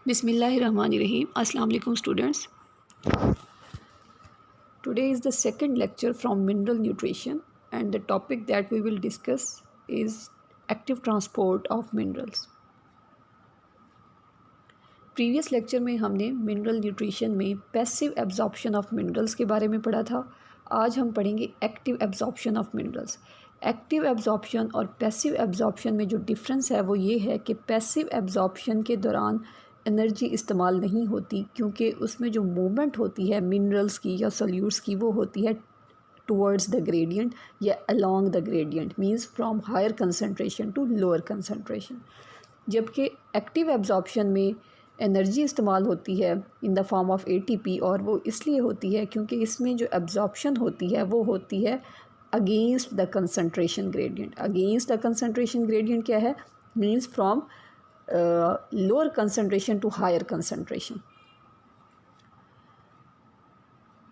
Bismillahirrahmanirrahim. Assalamu alaikum students. Today is the second lecture from mineral nutrition and the topic that we will discuss is active transport of minerals. Previous lecture में हमने mineral nutrition में passive absorption of minerals के बारे में पढ़ा था। आज हम पढ़ेंगे active absorption of minerals. Active absorption और पैसिव एब्जॉर्प्शन में जो डिफरेंस है वो ये है कि पैसिव एब्जॉर्प्शन के दौरान एनर्जी इस्तेमाल नहीं होती, क्योंकि उसमें जो मूवमेंट होती है मिनरल्स की या सॉल्यूट्स की वो होती है टुवर्ड्स द ग्रेडियंट या along the gradient, means from higher concentration to lower concentration. जबकि एक्टिव एब्जॉर्प्शन में एनर्जी इस्तेमाल होती है in the form of ATP, और वो इसलिए होती है क्योंकि इसमें जो एब्जॉर्प्शन होती है वो होती है against the concentration gradient. Against the concentration gradient क्या है? Means from lower concentration to higher concentration.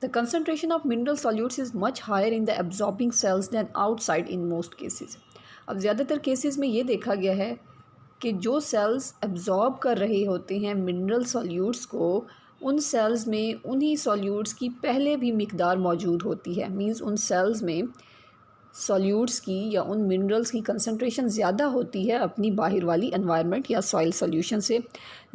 The concentration of mineral solutes is much higher in the absorbing cells than outside in most cases. अब ज़्यादातर cases में ये देखा गया है कि जो सेल्स एब्जॉर्ब कर रहे होते हैं मिनरल सॉल्यूट्स को, उन सेल्स में उन्हीं सॉल्यूट्स की पहले भी मिकदार मौजूद होती है। मींस उन सेल्स में सॉल्यूट्स की या उन मिनरल्स की कंसंट्रेशन ज़्यादा होती है अपनी बाहर वाली एनवायरनमेंट या सॉइल सॉल्यूशन से।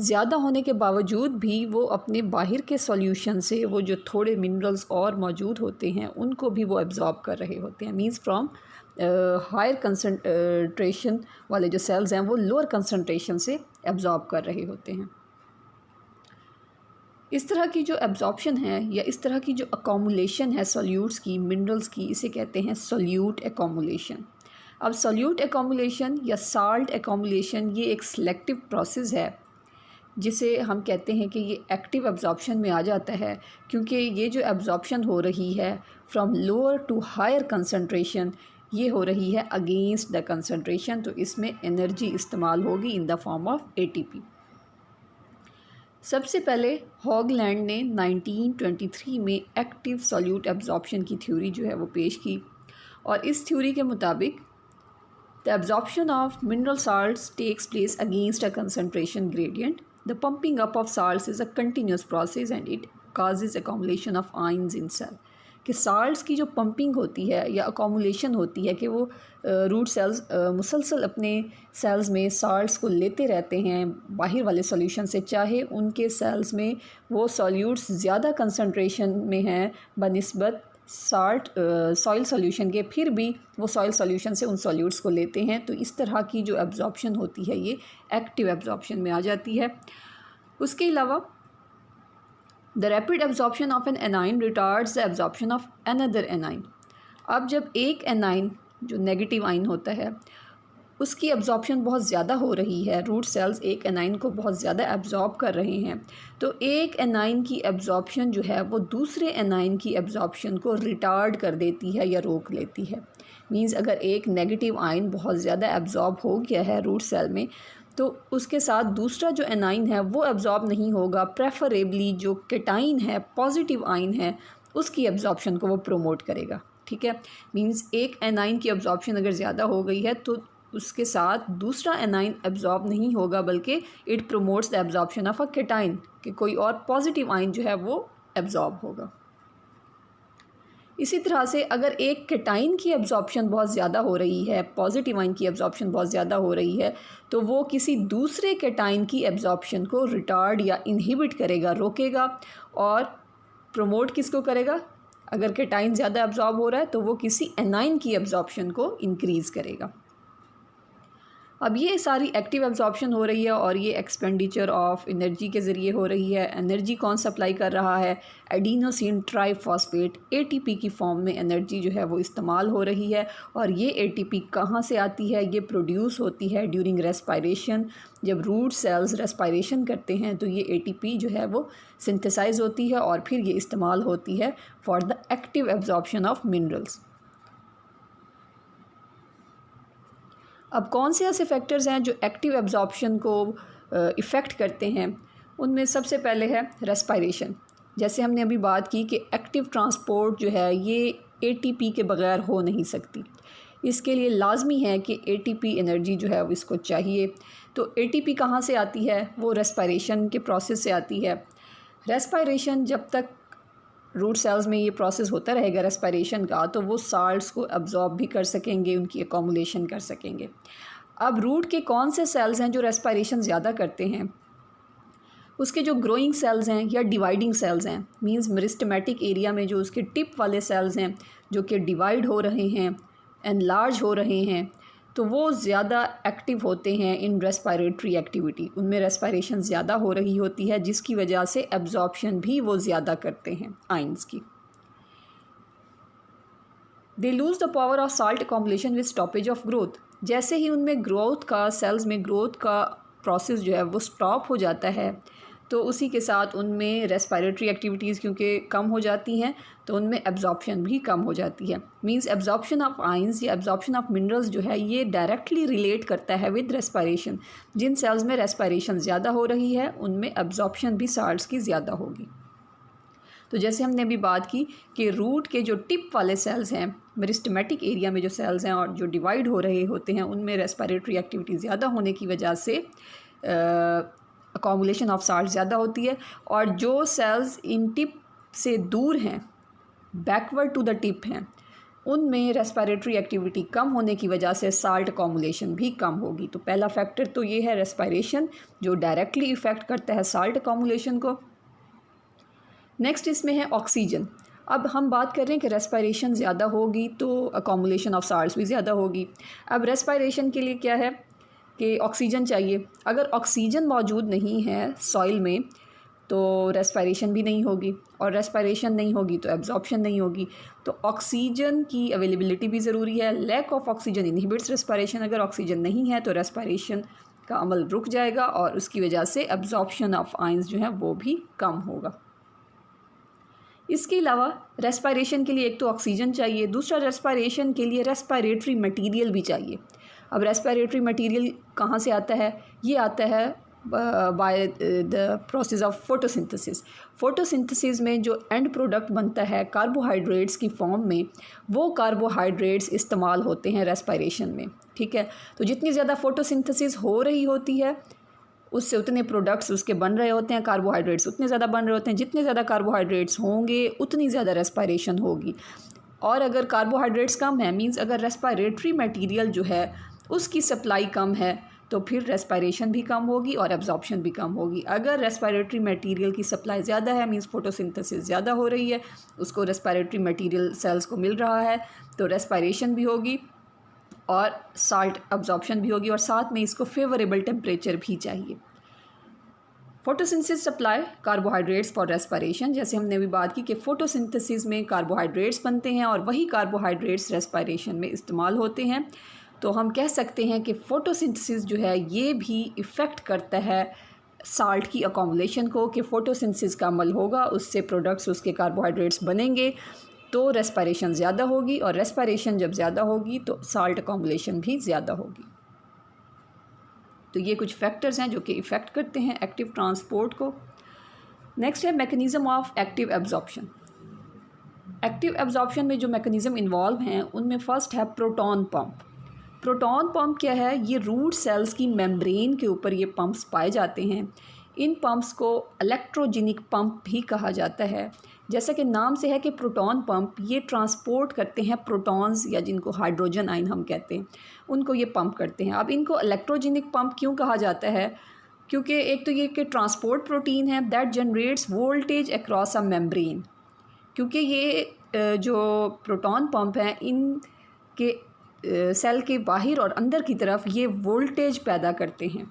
ज़्यादा होने के बावजूद भी वो अपने बाहर के सॉल्यूशन से वो जो थोड़े मिनरल्स और मौजूद होते हैं उनको भी वो एब्जॉर्ब कर रहे होते हैं। मींस फ्रॉम हायर कंसंट्रेशन वाले जो सेल्स हैं वो लोअर कंसंट्रेशन से एब्जॉर्ब कर रहे होते हैं। इस तरह की जो एब्जॉर्प्शन है या इस तरह की जो अकोमुलेशन है सॉल्यूट्स की, मिनरल्स की, इसे कहते हैं सॉल्यूट एकोमुलेशन। अब सॉल्यूट एकोमुलेशन या साल्ट एकोमुलेशन ये एक सिलेक्टिव प्रोसेस है जिसे हम कहते हैं कि ये एक्टिव एब्जॉर्प्शन में आ जाता है, क्योंकि ये जो एब्जॉर्प्शन हो रही है from lower to higher concentration ये हो रही है अगेंस्ट द कंसंट्रेशन, तो इसमें एनर्जी इस्तेमाल होगी in the form of ATP. सबसे पहले हॉगलैंड ने 1923 में एक्टिव सॉल्यूट एब्जॉर्प्शन की थ्योरी जो है वो पेश की, और इस थ्योरी के मुताबिक the absorption of mineral salts takes place against a concentration gradient. The pumping up of salts is a continuous process and it causes accumulation of ions in cell. कि साल्ट्स की जो पंपिंग होती है या accumulation होती है कि वो रूट सेल्स मुसलसल अपने सेल्स में साल्ट्स को लेते रहते हैं बाहर वाले सॉल्यूशन से, चाहे उनके सेल्स में वो सॉल्यूट्स ज़्यादा कंसंट्रेशन में हैं बनिस्बत साल्ट सॉइल सॉल्यूशन के, फिर भी वो सॉइल सॉल्यूशन से उन सॉल्यूट्स को लेते हैं। तो इस तरह की जो एब्जॉर्प्शन होती है ये एक्टिव एब्जॉर्प्शन में आ जाती है। उसके अलावा The rapid absorption of an anion retards the absorption of another anion. अब जब एक एनाइन जो नेगेटिव आयन होता है उसकी एब्जॉर्प्शन बहुत ज़्यादा हो रही है, रूट सेल्स एक एनाइन को बहुत ज़्यादा एब्जॉर्ब कर रहे हैं, तो एक एनाइन की एब्जॉर्प्शन जो है वो दूसरे एनाइन की एब्जॉर्प्शन को रिटार्ड कर देती है या रोक लेती है। मींस अगर एक नेगेटिव आयन बहुत ज़्यादा एब्जॉर्ब हो गया है रूट सेल में, तो उसके साथ दूसरा जो एनाइन है वो एब्जॉर्ब नहीं होगा, प्रेफरेबली जो केटाइन है, पॉजिटिव आयन है, उसकी एब्जॉर्प्शन को वो प्रोमोट करेगा। ठीक है, मींस एक एनाइन की एब्जॉर्प्शन अगर ज़्यादा हो गई है तो उसके साथ दूसरा एनाइन एब्जॉर्ब नहीं होगा, बल्कि it promotes the absorption of a cation, कि कोई और पॉजिटिव आयन जो है वो एब्जॉर्ब होगा। इसी तरह से अगर एक केटाइन की एब्जॉर्प्शन बहुत ज़्यादा हो रही है, पॉजिटिव आयन की एब्जॉर्प्शन बहुत ज़्यादा हो रही है, तो वो किसी दूसरे केटाइन की एब्जॉर्प्शन को रिटार्ड या इनहिबिट करेगा, रोकेगा, और प्रोमोट किसको करेगा? अगर केटाइन ज़्यादा एब्जॉर्ब हो रहा है तो वो किसी एनाइन की एब्जॉर्प्शन को इंक्रीज़ करेगा। अब ये सारी एक्टिव एब्जॉर्प्शन हो रही है और ये एक्सपेंडिचर ऑफ एनर्जी के ज़रिए हो रही है। एनर्जी कौन सप्लाई कर रहा है? एडिनोसिन ट्राइफॉस्फेट एटीपी की फॉर्म में एनर्जी जो है वो इस्तेमाल हो रही है। और ये एटीपी कहाँ से आती है? ये प्रोड्यूस होती है ड्यूरिंग रेस्पायरेशन। जब रूट सेल्स रेस्पायरेशन करते हैं तो ये एटीपी जो है वो सिंथेसाइज होती है और फिर ये इस्तेमाल होती है for the active absorption of minerals. अब कौन से ऐसे फैक्टर्स हैं जो एक्टिव एब्जॉर्प्शन को इफ़ेक्ट करते हैं? उनमें सबसे पहले है रेस्पायरेशन। जैसे हमने अभी बात की कि एक्टिव ट्रांसपोर्ट जो है ये एटीपी के बगैर हो नहीं सकती। इसके लिए लाजमी है कि एटीपी एनर्जी जो है वो इसको चाहिए। तो एटीपी कहाँ से आती है? वो रेस्पायरेशन के प्रोसेस से आती है। रेस्पायरेशन जब तक रूट सेल्स में ये प्रोसेस होता रहेगा रेस्पायरेशन का, तो वो साल्ट्स को अब्जॉर्ब भी कर सकेंगे, उनकी अकोमोडेशन कर सकेंगे। अब रूट के कौन से सेल्स हैं जो रेस्पायरेशन ज़्यादा करते हैं? उसके जो ग्रोइंग सेल्स हैं या डिवाइडिंग सेल्स हैं, मींस मेरिस्टेमेटिक एरिया में जो उसके टिप वाले सेल्स हैं जो कि डिवाइड हो रहे हैं, एनलार्ज हो रहे हैं, तो वो ज़्यादा एक्टिव होते हैं इन रेस्पायरेटरी एक्टिविटी। उनमें रेस्पायरेशन ज़्यादा हो रही होती है, जिसकी वजह से एब्जॉर्प्शन भी वो ज़्यादा करते हैं आयंस की। They lose the power of salt accommodation with stoppage of growth. जैसे ही उनमें ग्रोथ का, सेल्स में ग्रोथ का प्रोसेस जो है वो स्टॉप हो जाता है, तो उसी के साथ उनमें रेस्पायरेटरी एक्टिविटीज़ क्योंकि कम हो जाती हैं, तो उनमें एब्जॉर्प्शन भी कम हो जाती है। मींस एब्जॉर्प्शन ऑफ आयंस या एब्जॉर्प्शन ऑफ मिनरल्स जो है ये डायरेक्टली रिलेट करता है विद रेस्पायरेशन। जिन सेल्स में रेस्पायरेशन ज़्यादा हो रही है उनमें एब्जॉर्प्शन भी साल्ट्स की ज़्यादा होगी। तो जैसे हमने अभी बात की कि रूट के जो टिप वाले सेल्स हैं, मेरिस्टेमेटिक एरिया में जो सेल्स हैं और जो डिवाइड हो रहे होते हैं, उनमें रेस्पायरेटरी एक्टिविटी ज़्यादा होने की वजह से अकोमोडेशन ऑफ साल्ट ज़्यादा होती है। और जो सेल्स इन टिप से दूर हैं, बैकवर्ड टू द टिप हैं, उनमें रेस्पायरेटरी एक्टिविटी कम होने की वजह से साल्ट अकोमोडेशन भी कम होगी। तो पहला फैक्टर तो ये है रेस्पायरेशन, जो डायरेक्टली इफ़ेक्ट करता है साल्ट अकोमोडेशन को। नेक्स्ट इसमें है ऑक्सीजन। अब हम बात कर रहे हैं कि रेस्पायरेशन ज़्यादा होगी तो अकोमोडेशन ऑफ साल्ट्स भी ज़्यादा होगी। अब रेस्पायरेशन के लिए क्या है कि ऑक्सीजन चाहिए। अगर ऑक्सीजन मौजूद नहीं है सॉइल में तो रेस्पायरेशन भी नहीं होगी, और रेस्पायरेशन नहीं होगी तो एब्जॉर्प्शन नहीं होगी। तो ऑक्सीजन की अवेलेबिलिटी भी ज़रूरी है। Lack of oxygen inhibits respiration. अगर ऑक्सीजन नहीं है तो रेस्पायरेशन का अमल रुक जाएगा और उसकी वजह से एब्जॉर्प्शन ऑफ आयंस जो है वो भी कम होगा। इसके अलावा रेस्पायरेशन के लिए एक तो ऑक्सीजन चाहिए, दूसरा रेस्पायरेशन के लिए रेस्पायरेटरी मटेरियल भी चाहिए। अब रेस्पायरेटरी मटेरियल कहाँ से आता है? ये आता है by the process of photosynthesis. Photosynthesis में जो एंड प्रोडक्ट बनता है कार्बोहाइड्रेट्स की फॉर्म में, वो कार्बोहाइड्रेट्स इस्तेमाल होते हैं रेस्पायरेशन में। ठीक है, तो जितनी ज़्यादा फोटोसिंथेसिस हो रही होती है उससे उतने प्रोडक्ट्स उसके बन रहे होते हैं, कार्बोहाइड्रेट्स उतने ज़्यादा बन रहे होते हैं। जितने ज़्यादा कार्बोहाइड्रेट्स होंगे उतनी ज़्यादा रेस्पायरेशन होगी। और अगर कार्बोहाइड्रेट्स कम है, मींस अगर रेस्पायरेटरी मटेरियल जो है उसकी सप्लाई कम है, तो फिर रेस्पायरेशन भी कम होगी और एब्जॉर्प्शन भी कम होगी। अगर रेस्पायरेटरी मटेरियल की सप्लाई ज़्यादा है, मींस फोटोसिंथेसिस ज़्यादा हो रही है, उसको रेस्पायरेटरी मटेरियल सेल्स को मिल रहा है, तो रेस्पायरेशन भी होगी और साल्ट अब्जॉर्प्शन भी होगी, और साथ में इसको फेवरेबल टेम्परेचर भी चाहिए। Photosynthesis supply carbohydrates for respiration. जैसे हमने अभी बात की कि फोटोसिंथेसिस में कार्बोहाइड्रेट्स बनते हैं और वही कार्बोहाइड्रेट्स रेस्पायरेशन में इस्तेमाल होते हैं। तो हम कह सकते हैं कि फ़ोटोसिंथेसिस जो है ये भी इफ़ेक्ट करता है साल्ट की अकोमोडेशन को, कि फ़ोटोसिंथेसिस का अमल होगा, उससे प्रोडक्ट्स उसके कार्बोहाइड्रेट्स बनेंगे, तो रेस्पायरेशन ज़्यादा होगी, और रेस्पायरेशन जब ज़्यादा होगी तो साल्ट अकोमोडेशन भी ज़्यादा होगी। तो ये कुछ फैक्टर्स हैं जो कि इफ़ेक्ट करते हैं एक्टिव ट्रांसपोर्ट को। नेक्स्ट है mechanism of active absorption. Active absorption में जो मैकेनिज़्म इन्वॉल्व हैं उनमें फ़र्स्ट है प्रोटॉन पंप। प्रोटॉन पंप क्या है? ये रूट सेल्स की मेम्ब्रेन के ऊपर ये पंप्स पाए जाते हैं। इन पंप्स को इलेक्ट्रोजेनिक पंप भी कहा जाता है। जैसा कि नाम से है कि प्रोटॉन पंप ये ट्रांसपोर्ट करते हैं प्रोटॉन्स, या जिनको हाइड्रोजन आयन हम कहते हैं, उनको ये पंप करते हैं। अब इनको इलेक्ट्रोजेनिक पंप क्यों कहा जाता है? क्योंकि एक तो ये कि ट्रांसपोर्ट प्रोटीन है that generates voltage across a membrane. क्योंकि ये जो प्रोटॉन पंप हैं इनके सेल के बाहर और अंदर की तरफ ये वोल्टेज पैदा करते हैं।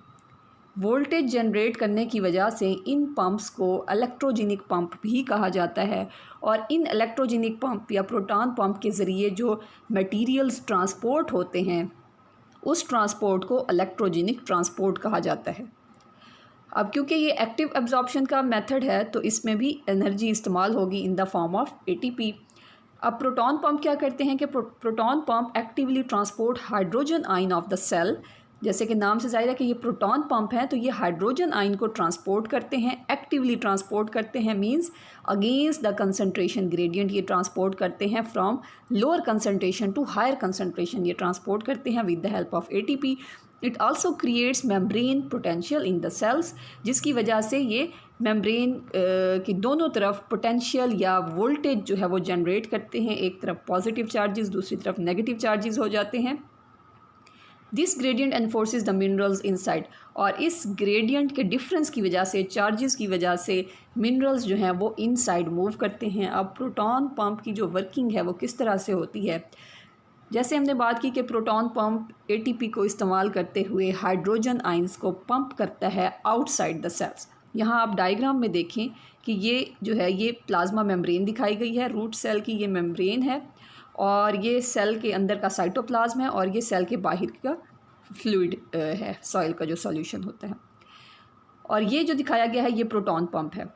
वोल्टेज जनरेट करने की वजह से इन पंप्स को इलेक्ट्रोजेनिक पंप भी कहा जाता है। और इन इलेक्ट्रोजेनिक पंप या प्रोटॉन पंप के ज़रिए जो मटेरियल्स ट्रांसपोर्ट होते हैं उस ट्रांसपोर्ट को इलेक्ट्रोजेनिक ट्रांसपोर्ट कहा जाता है। अब क्योंकि ये एक्टिव एब्जॉर्प्शन का मेथड है तो इसमें भी एनर्जी इस्तेमाल होगी in the form of ATP. अब प्रोटॉन पंप क्या करते हैं कि proton pump actively transport hydrogen ion of the cell जैसे कि नाम से जाहिर है कि ये प्रोटॉन पंप है, तो ये हाइड्रोजन आयन को ट्रांसपोर्ट करते हैं, एक्टिवली ट्रांसपोर्ट करते हैं, means against the concentration gradient ये ट्रांसपोर्ट करते हैं, from lower concentration to higher concentration ये ट्रांसपोर्ट करते हैं with the help of ATP. It also creates membrane potential in the cells, जिसकी वजह से ये मेम्ब्रेन की दोनों तरफ पोटेंशियल या वोल्टेज जो है वो जनरेट करते हैं, एक तरफ पॉजिटिव चार्जेस, दूसरी तरफ नेगेटिव चार्जेस हो जाते हैं। This gradient एनफोर्सेस the minerals inside, और इस ग्रेडियंट के डिफरेंस की वजह से, चार्जेस की वजह से मिनरल्स जो हैं वो इनसाइड मूव करते हैं। अब प्रोटॉन पंप की जो वर्किंग है वो किस तरह से होती है, जैसे हमने बात की कि प्रोटॉन पंप एटीपी को इस्तेमाल करते हुए हाइड्रोजन आइंस को पंप करता है आउटसाइड द सेल्स। यहाँ आप डायग्राम में देखें कि ये जो है ये प्लाज्मा मेम्ब्रेन दिखाई गई है, रूट सेल की ये मेम्ब्रेन है, और ये सेल के अंदर का साइटोप्लाज्म है, और ये सेल के बाहर का फ्लूइड है, सॉइल का जो सॉल्यूशन होता है। और ये जो दिखाया गया है ये प्रोटॉन पंप है।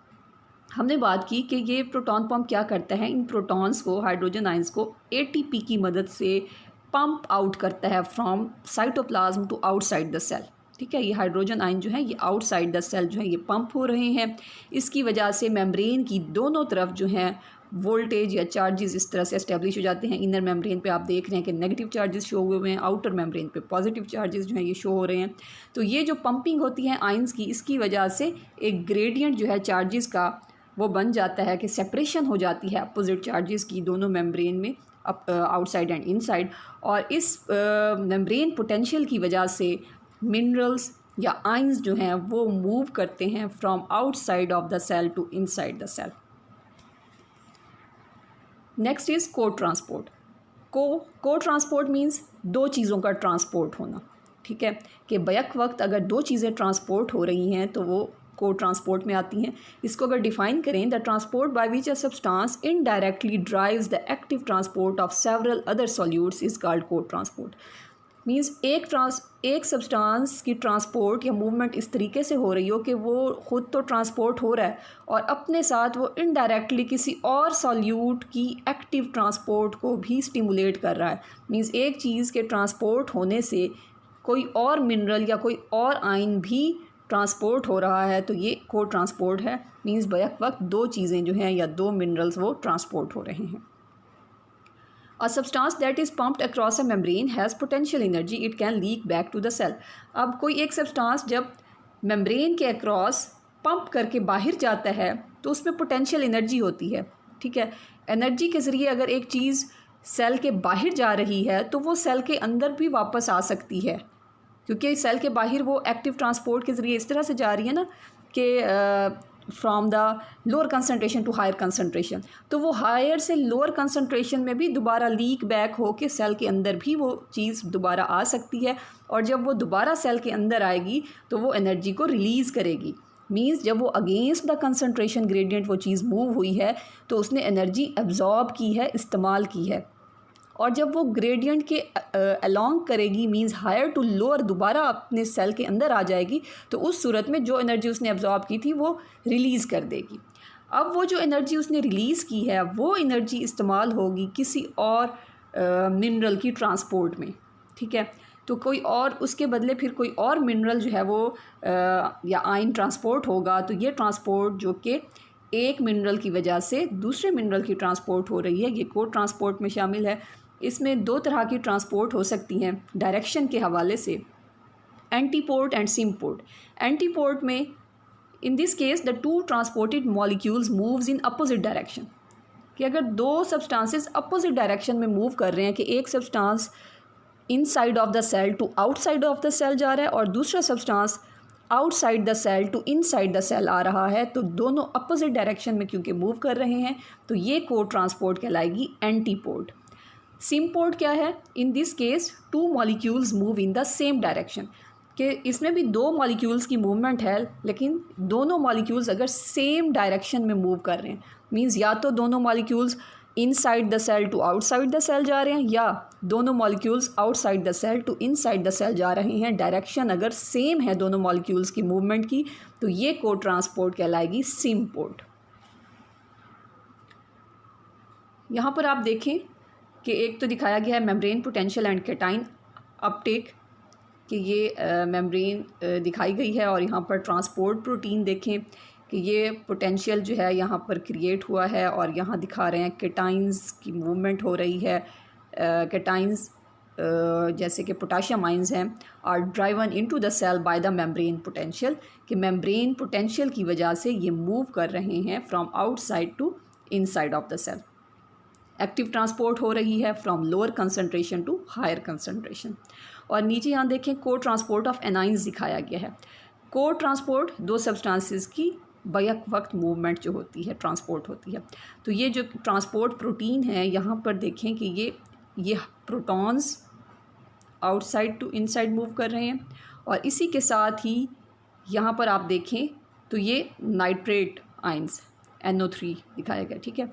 हमने बात की कि ये प्रोटॉन पंप क्या करता है, इन प्रोटॉन्स को, हाइड्रोजन आइंस को एटीपी की मदद से पंप आउट करता है from cytoplasm to outside the cell. ठीक है, ये हाइड्रोजन आयन जो है ये आउटसाइड द सेल जो है ये पंप हो रहे हैं। इसकी वजह से मेम्ब्रेन की दोनों तरफ जो है वोल्टेज या चार्जेस इस तरह से एस्टेब्लिश हो जाते हैं। इनर मेम्ब्रेन पे आप देख रहे हैं कि नेगेटिव चार्जेस शो हुए हैं, आउटर मेम्ब्रेन पे पॉजिटिव चार्जेस जो हैं ये शो हो रहे हैं। तो ये जो पंपिंग होती है आइंस की, इसकी वजह से एक ग्रेडियंट जो है चार्जेस का वो बन जाता है कि सेपरेशन हो जाती है अपोजिट चार्जेस की दोनों मेम्ब्रेन में, आउटसाइड एंड इनसाइड। और इस मेम्ब्रेन पोटेंशियल की वजह से मिनरल्स या आइंस जो हैं वो मूव करते हैं from outside of the cell to inside the cell. Next is cotransport. Cotransport means दो चीज़ों का ट्रांसपोर्ट होना। ठीक है, कि बैक वक्त अगर दो चीज़ें ट्रांसपोर्ट हो रही हैं तो वो को ट्रांसपोर्ट में आती हैं। इसको अगर डिफाइन करें, the transport by which a substance indirectly drives the active transport of several other solutes is called को ट्रांसपोर्ट। मीन्स एक सब्सटेंस की ट्रांसपोर्ट या मूवमेंट इस तरीके से हो रही हो कि वो ख़ुद तो ट्रांसपोर्ट हो रहा है और अपने साथ वो इनडायरेक्टली किसी और सॉल्यूट की एक्टिव ट्रांसपोर्ट को भी स्टिमुलेट कर रहा है। मीन्स एक चीज़ के ट्रांसपोर्ट होने से कोई और मिनरल या कोई और आयन भी ट्रांसपोर्ट हो रहा है, तो ये को ट्रांसपोर्ट है। मीन्स बैक वक्त दो चीज़ें जो हैं या दो मिनरल्स वो ट्रांसपोर्ट हो रहे हैं। A substance that is pumped across a membrane has potential energy. It can leak back to the cell. अब कोई एक सब्सटेंस जब मेम्ब्रेन के अक्रॉस पंप करके बाहर जाता है तो उसमें पोटेंशियल एनर्जी होती है। ठीक है, एनर्जी के ज़रिए अगर एक चीज़ सेल के बाहर जा रही है तो वो सेल के अंदर भी वापस आ सकती है, क्योंकि सेल के बाहर वो एक्टिव ट्रांसपोर्ट के ज़रिए इस तरह से जा रही है ना कि from the lower concentration to higher concentration, तो वो हायर से लोअर कंसनट्रेशन में भी दोबारा लीक बैक हो के सेल के अंदर भी वो चीज़ दोबारा आ सकती है। और जब वो दोबारा सेल के अंदर आएगी तो वो एनर्जी को रिलीज़ करेगी। मींस जब वो अगेंस्ट द कंसनट्रेशन ग्रेडियंट वो चीज़ मूव हुई है तो उसने एनर्जी एब्जॉर्ब की है, इस्तेमाल की है। और जब वो ग्रेडियंट के अलोंग करेगी, मींस हायर टू लोअर, दोबारा अपने सेल के अंदर आ जाएगी, तो उस सूरत में जो एनर्जी उसने एब्जॉर्ब की थी वो रिलीज़ कर देगी। अब वो जो एनर्जी उसने रिलीज़ की है वो एनर्जी इस्तेमाल होगी किसी और मिनरल की ट्रांसपोर्ट में। ठीक है, तो कोई और उसके बदले फिर कोई और मिनरल जो है वो या आयन ट्रांसपोर्ट होगा, तो ये ट्रांसपोर्ट जो कि एक मिनरल की वजह से दूसरे मिनरल की ट्रांसपोर्ट हो रही है, ये को ट्रांसपोर्ट में शामिल है। इसमें दो तरह की ट्रांसपोर्ट हो सकती हैं डायरेक्शन के हवाले से, एंटीपोर्ट एंड सिमपोर्ट। एंटीपोर्ट में in this case the two transported molecules moves in opposite direction, कि अगर दो सब्सटेंसेस अपोजिट डायरेक्शन में मूव कर रहे हैं, कि एक substance inside of the cell to outside of the cell जा रहा है और दूसरा substance outside the cell to inside the cell आ रहा है, तो दोनों अपोजिट डायरेक्शन में क्योंकि मूव कर रहे हैं तो ये को ट्रांसपोर्ट कहलाएगी एंटीपोर्ट। सिमपोर्ट क्या है? इन this case two molecules move in the same direction, कि इसमें भी दो मॉलिक्यूल्स की मूवमेंट है लेकिन दोनों मॉलिक्यूल्स अगर सेम डायरेक्शन में मूव कर रहे हैं, मींस या तो दोनों molecules inside the cell to outside the cell जा रहे हैं या दोनों molecules outside the cell to inside the cell जा रहे हैं, डायरेक्शन अगर सेम है दोनों मॉलिक्यूल्स की मूवमेंट की, तो ये को ट्रांसपोर्ट कहलाएगी सिमपोर्ट। यहाँ पर आप देखें कि एक तो दिखाया गया है membrane potential and cation Uptake, कि ये मेम्ब्रेन दिखाई गई है और यहाँ पर ट्रांसपोर्ट प्रोटीन देखें कि ये पोटेंशियल जो है यहाँ पर क्रिएट हुआ है और यहाँ दिखा रहे हैं केटाइंस की मूवमेंट हो रही है। केटाइंस जैसे कि पोटाशियम आइंस हैं are driven into the cell by the membrane potential, कि मेम्ब्रेन पोटेंशियल की वजह से ये मूव कर रहे हैं from outside to inside of the cell. Active transport हो रही है from lower concentration to higher concentration. और नीचे यहाँ देखें को ट्रांसपोर्ट ऑफ एनाइंस दिखाया गया है। को ट्रांसपोर्ट दो सब्सटेंसेस की बैक वक्त मूवमेंट जो होती है, ट्रांसपोर्ट होती है। तो ये जो ट्रांसपोर्ट प्रोटीन है यहाँ पर देखें कि ये protons outside to inside move कर रहे हैं और इसी के साथ ही यहाँ पर आप देखें तो ये नाइट्रेट आइंस NO3 दिखाया गया, ठीक है,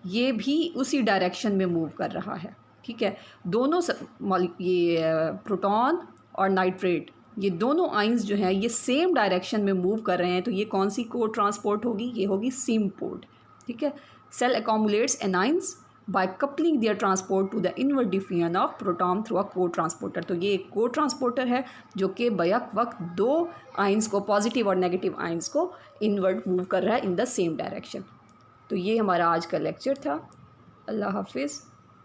ये भी उसी डायरेक्शन में मूव कर रहा है, ठीक है। दोनों ये प्रोटॉन और नाइट्रेट, ये दोनों आइंस जो हैं ये सेम डायरेक्शन में मूव कर रहे हैं। तो ये कौन सी को ट्रांसपोर्ट होगी, ये होगी सिम्पोर्ट, ठीक है। Cell accumulates anions by coupling their transport to the inward diffusion of proton through a cotransporter. तो ये एक को ट्रांसपोर्टर है जो कि बैक वक्त दो आइंस को, पॉजिटिव और नेगेटिव आइंस को इनवर्ड मूव कर रहा है इन द सेम डायरेक्शन। तो ये हमारा आज का लेक्चर था। अल्लाह हाफिज़।